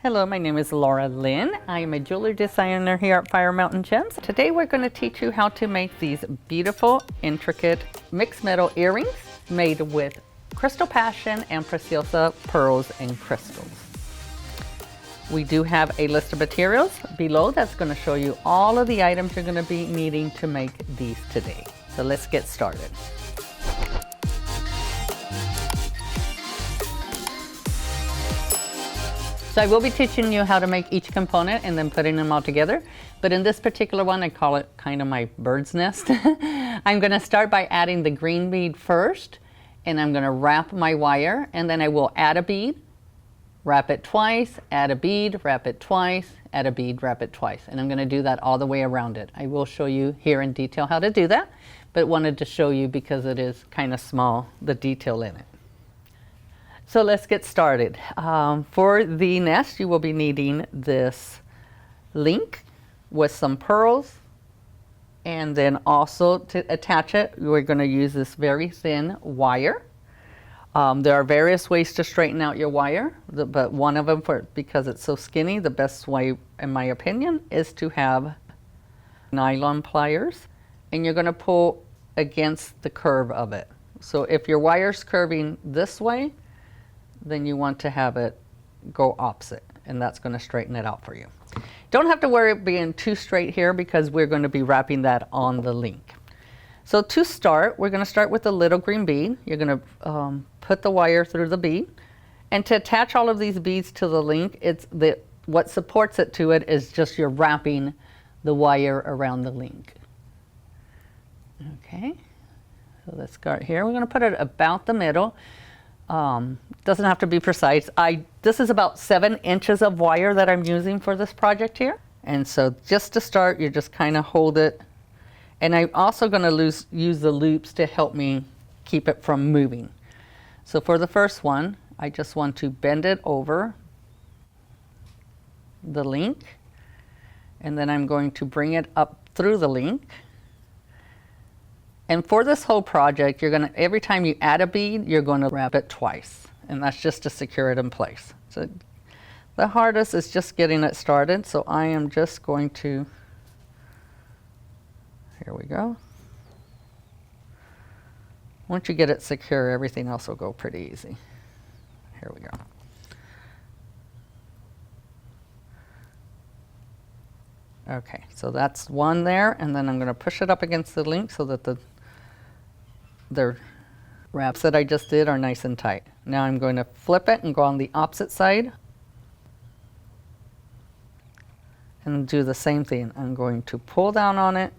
Hello, my name is Laura Lynn. I am a jewelry designer here at Fire Mountain Gems. Today we're going to teach you how to make these beautiful, intricate mixed metal earrings made with Crystal Passion and Preciosa pearls and crystals. We do have a list of materials below that's going to show you all of the items you're going to be needing to make these today. So let's get started. So I will be teaching you how to make each component and then putting them all together. But in this particular one, I call it kind of my bird's nest. I'm going to start by adding the green bead first, and I'm going to wrap my wire, and then I will add a bead, wrap it twice, add a bead, wrap it twice, add a bead, wrap it twice. And I'm going to do that all the way around it. I will show you here in detail how to do that, but wanted to show you because it is kind of small, the detail in it. So let's get started. For the nest, you will be needing this link with some pearls, and then also to attach it, we're going to use this very thin wire. There are various ways to straighten out your wire, but one of them, because it's so skinny, the best way, in my opinion, is to have nylon pliers, and you're going to pull against the curve of it. So if your wire's curving this way, then you want to have it go opposite, and that's going to straighten it out for you. Don't have to worry about being too straight here because we're going to be wrapping that on the link. So to start, we're going to start with the little green bead. You're going to put the wire through the bead, and to attach all of these beads to the link, what supports it to it is just you're wrapping the wire around the link. Okay, so let's start here. We're going to put it about the middle. Doesn't have to be precise. This is about 7 inches of wire that I'm using for this project here. And so just to start, you just kind of hold it. And I'm also going to use the loops to help me keep it from moving. So for the first one, I just want to bend it over the link. And then I'm going to bring it up through the link. And for this whole project, every time you add a bead, you're going to wrap it twice. And that's just to secure it in place. So the hardest is just getting it started. So I am just going to, here we go. Once you get it secure, everything else will go pretty easy. Here we go. Okay, so that's one there, and then I'm going to push it up against the link so that the wraps that I just did are nice and tight. Now I'm going to flip it and go on the opposite side and do the same thing. I'm going to pull down on it,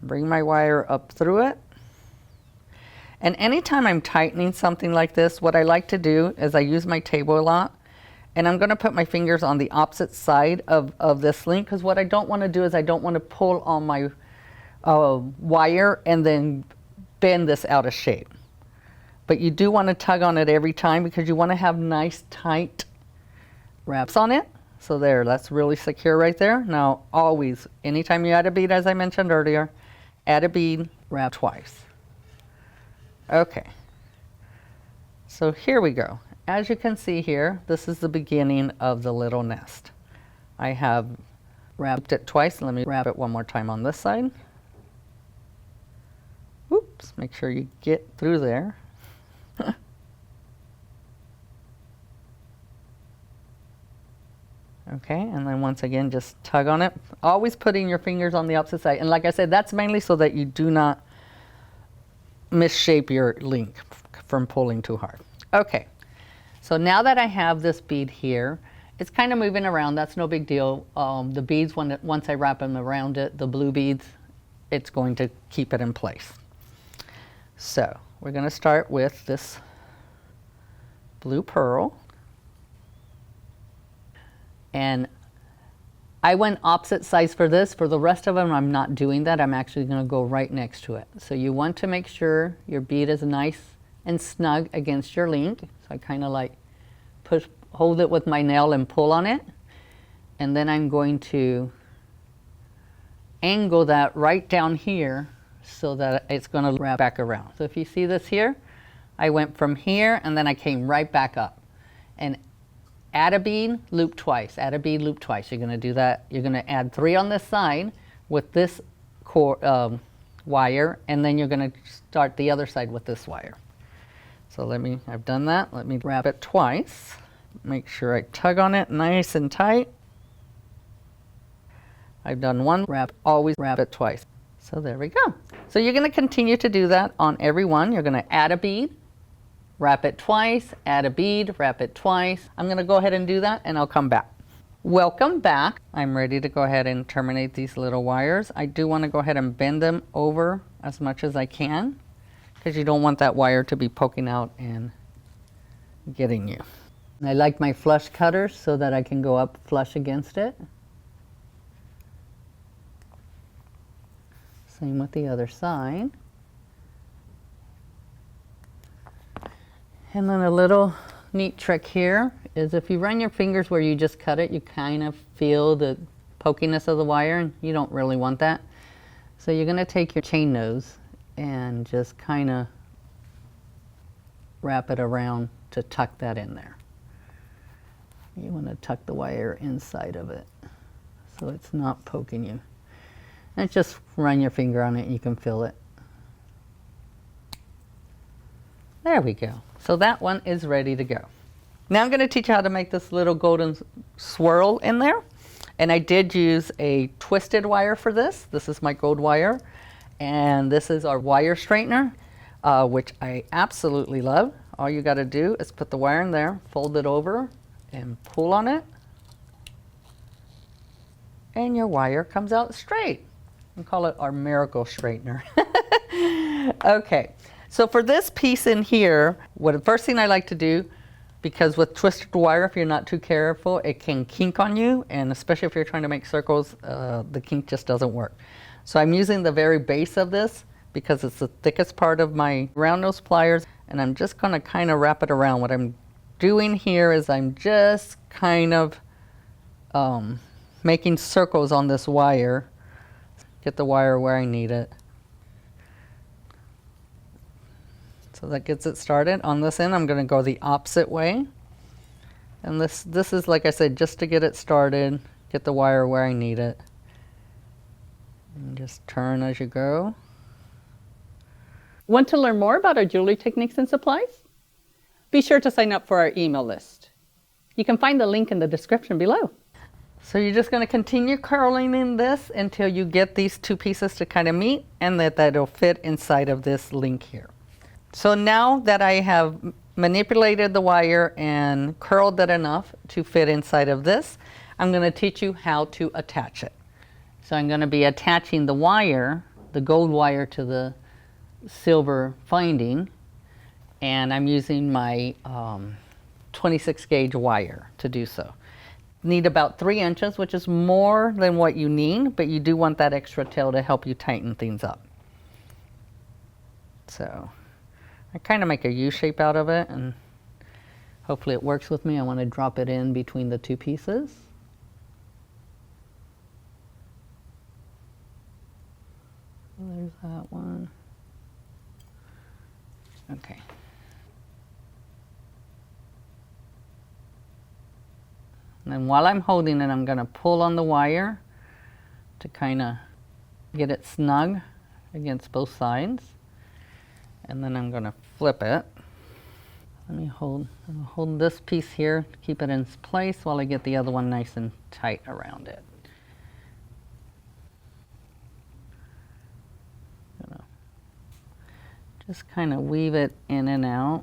bring my wire up through it. And anytime I'm tightening something like this, what I like to do is I use my table a lot, and I'm going to put my fingers on the opposite side of this link, because what I don't want to do is I don't want to pull on my wire and then bend this out of shape. But you do want to tug on it every time because you want to have nice tight wraps on it. So there, that's really secure right there. Now always, anytime you add a bead, as I mentioned earlier, add a bead, wrap twice. Okay, so here we go. As you can see here, this is the beginning of the little nest. I have wrapped it twice. Let me wrap it one more time on this side. Oops, make sure you get through there. Okay, and then once again, just tug on it. Always putting your fingers on the opposite side. And like I said, that's mainly so that you do not misshape your link from pulling too hard. Okay, so now that I have this bead here, it's kind of moving around. That's no big deal. The beads, once I wrap them around it, the blue beads, it's going to keep it in place. So we're going to start with this blue pearl. And I went opposite sides for this. For the rest of them, I'm not doing that. I'm actually going to go right next to it. So you want to make sure your bead is nice and snug against your link. So I kind of like hold it with my nail and pull on it. And then I'm going to angle that right down here so that it's going to wrap back around. So if you see this here, I went from here and then I came right back up. And add a bead, loop twice, add a bead, loop twice. You're going to do that. You're going to add 3 on this side with this wire, and then you're going to start the other side with this wire. So I've done that. Let me wrap it twice. Make sure I tug on it nice and tight. I've done 1 wrap, always wrap it twice. So there we go. So you're going to continue to do that on every one. You're going to add a bead, wrap it twice, add a bead, wrap it twice. I'm going to go ahead and do that, and I'll come back. Welcome back. I'm ready to go ahead and terminate these little wires. I do want to go ahead and bend them over as much as I can, because you don't want that wire to be poking out and getting you. I like my flush cutters so that I can go up flush against it. Same with the other side. And then a little neat trick here is if you run your fingers where you just cut it, you kind of feel the pokiness of the wire, and you don't really want that. So you're going to take your chain nose and just kind of wrap it around to tuck that in there. You want to tuck the wire inside of it so it's not poking you. And just run your finger on it and you can feel it. There we go. So that one is ready to go. Now I'm going to teach you how to make this little golden swirl in there. And I did use a twisted wire for this. This is my gold wire. And this is our wire straightener, which I absolutely love. All you got to do is put the wire in there, fold it over, and pull on it. And your wire comes out straight. We call it our miracle straightener. Okay, so for this piece in here, the first thing I like to do, because with twisted wire, if you're not too careful, it can kink on you, and especially if you're trying to make circles, the kink just doesn't work. So I'm using the very base of this because it's the thickest part of my round nose pliers, and I'm just going to kind of wrap it around. What I'm doing here is I'm just kind of making circles on this wire. Get the wire where I need it. So that gets it started. On this end, I'm going to go the opposite way. And this is, like I said, just to get it started, get the wire where I need it. And just turn as you go. Want to learn more about our jewelry techniques and supplies? Be sure to sign up for our email list. You can find the link in the description below. So you're just going to continue curling in this until you get these 2 pieces to kind of meet, and that'll fit inside of this link here. So now that I have manipulated the wire and curled it enough to fit inside of this, I'm going to teach you how to attach it. So I'm going to be attaching the wire, the gold wire, to the silver finding, and I'm using my 26 gauge wire to do so. Need about 3 inches, which is more than what you need, but you do want that extra tail to help you tighten things up. So I kind of make a U shape out of it, and hopefully it works with me. I want to drop it in between the 2 pieces. There's that one. Okay. And then while I'm holding it, I'm going to pull on the wire to kind of get it snug against both sides. And then I'm going to flip it. Let me hold this piece here to keep it in place while I get the other one nice and tight around it. Just kind of weave it in and out.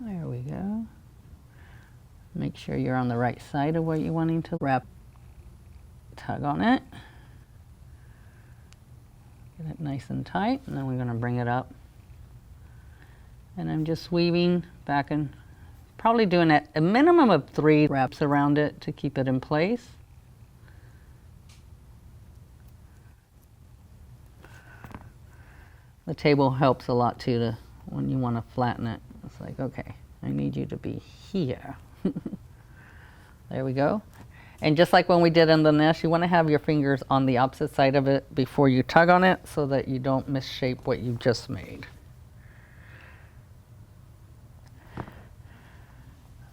There we go. Make sure you're on the right side of what you're wanting to wrap. Tug on it. Get it nice and tight, and then we're going to bring it up. And I'm just weaving back and probably doing a minimum of 3 wraps around it to keep it in place. The table helps a lot too when you want to flatten it. It's like, okay, I need you to be here. There we go. And just like when we did in the nest, you want to have your fingers on the opposite side of it before you tug on it so that you don't misshape what you just made.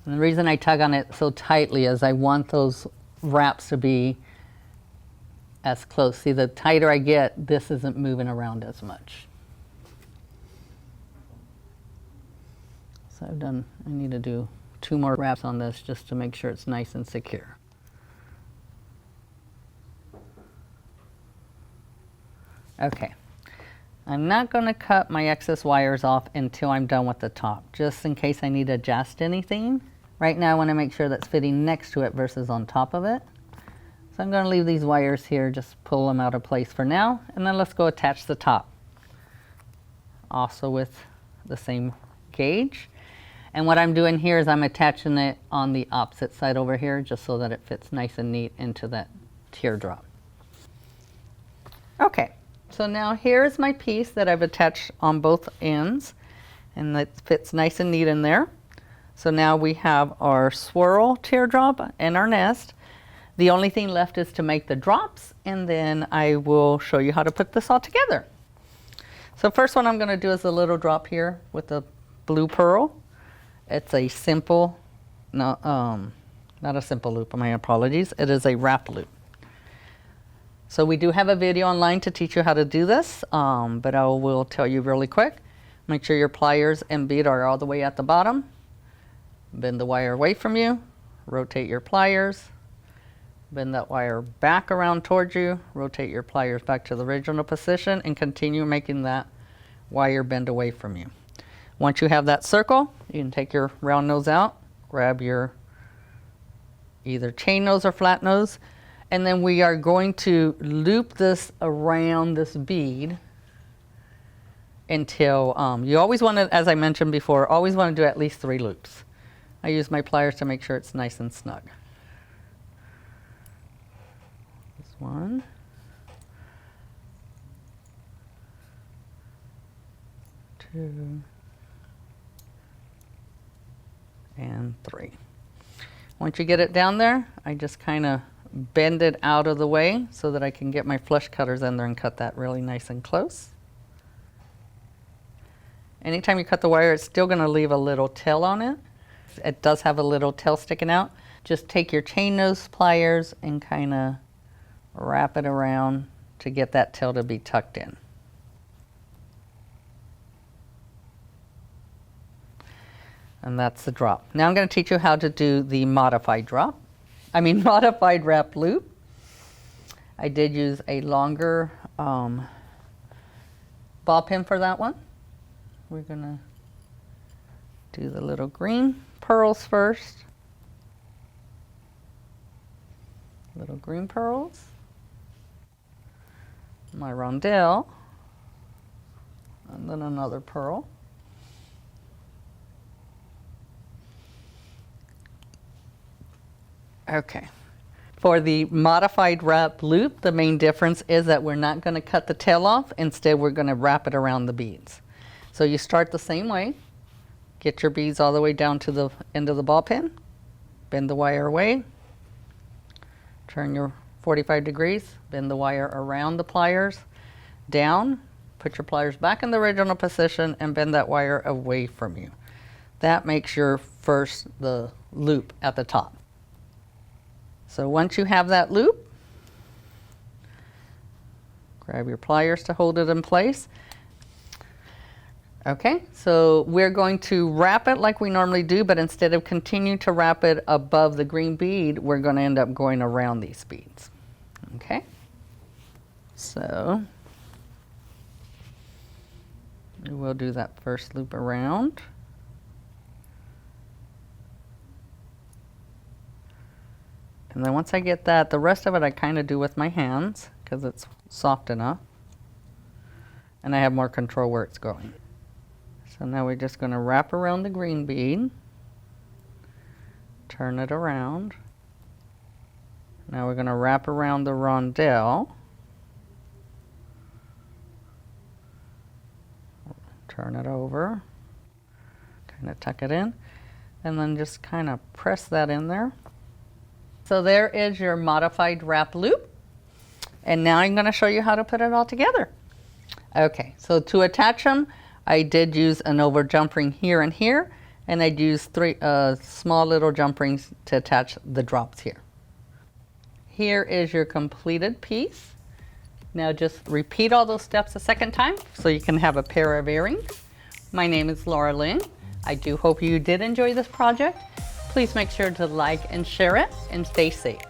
And the reason I tug on it so tightly is I want those wraps to be as close. See, the tighter I get, this isn't moving around as much. So I need to do 2 more wraps on this just to make sure it's nice and secure. Okay, I'm not going to cut my excess wires off until I'm done with the top, just in case I need to adjust anything. Right now I want to make sure that's fitting next to it versus on top of it. So I'm going to leave these wires here, just pull them out of place for now, and then let's go attach the top. Also with the same gauge. And what I'm doing here is I'm attaching it on the opposite side over here, just so that it fits nice and neat into that teardrop. Okay. So now here's my piece that I've attached on both ends, and that fits nice and neat in there. So now we have our swirl teardrop and our nest. The only thing left is to make the drops, and then I will show you how to put this all together. So first one I'm going to do is a little drop here with the blue pearl. It's a simple, not a simple loop, my apologies. It is a wrap loop. So we do have a video online to teach you how to do this, but I will tell you really quick. Make sure your pliers and bead are all the way at the bottom. Bend the wire away from you, rotate your pliers, bend that wire back around towards you, rotate your pliers back to the original position, and continue making that wire bend away from you. Once you have that circle, you can take your round nose out, grab your either chain nose or flat nose, and then we are going to loop this around this bead until, you always want to, as I mentioned before, always want to do at least 3 loops. I use my pliers to make sure it's nice and snug. This 1. 2. And 3. Once you get it down there, I just kind of bend it out of the way so that I can get my flush cutters in there and cut that really nice and close. Anytime you cut the wire, it's still going to leave a little tail on it. It does have a little tail sticking out. Just take your chain nose pliers and kind of wrap it around to get that tail to be tucked in. And that's the drop. Now I'm going to teach you how to do the modified modified wrap loop. I did use a longer ball pin for that one. We're going to do the little green pearls first. Little green pearls. My rondelle. And then another pearl. Okay. For the modified wrap loop, the main difference is that we're not going to cut the tail off. Instead, we're going to wrap it around the beads. So you start the same way. Get your beads all the way down to the end of the ball pin. Bend the wire away. Turn your 45 degrees. Bend the wire around the pliers. Down. Put your pliers back in the original position and bend that wire away from you. That makes your the loop at the top. So once you have that loop, grab your pliers to hold it in place. Okay, so we're going to wrap it like we normally do, but instead of continuing to wrap it above the green bead, we're going to end up going around these beads. Okay, so we'll do that first loop around. And then once I get that, the rest of it I kind of do with my hands because it's soft enough. And I have more control where it's going. So now we're just going to wrap around the green bead. Turn it around. Now we're going to wrap around the rondelle. Turn it over. Kind of tuck it in. And then just kind of press that in there. So there is your modified wrap loop. And now I'm going to show you how to put it all together. Okay, so to attach them, I did use an over jump ring here and here, and I'd use three small little jump rings to attach the drops here. Here is your completed piece. Now just repeat all those steps a second time so you can have a pair of earrings. My name is Laura Lynn. I do hope you did enjoy this project. Please make sure to like and share it, and stay safe.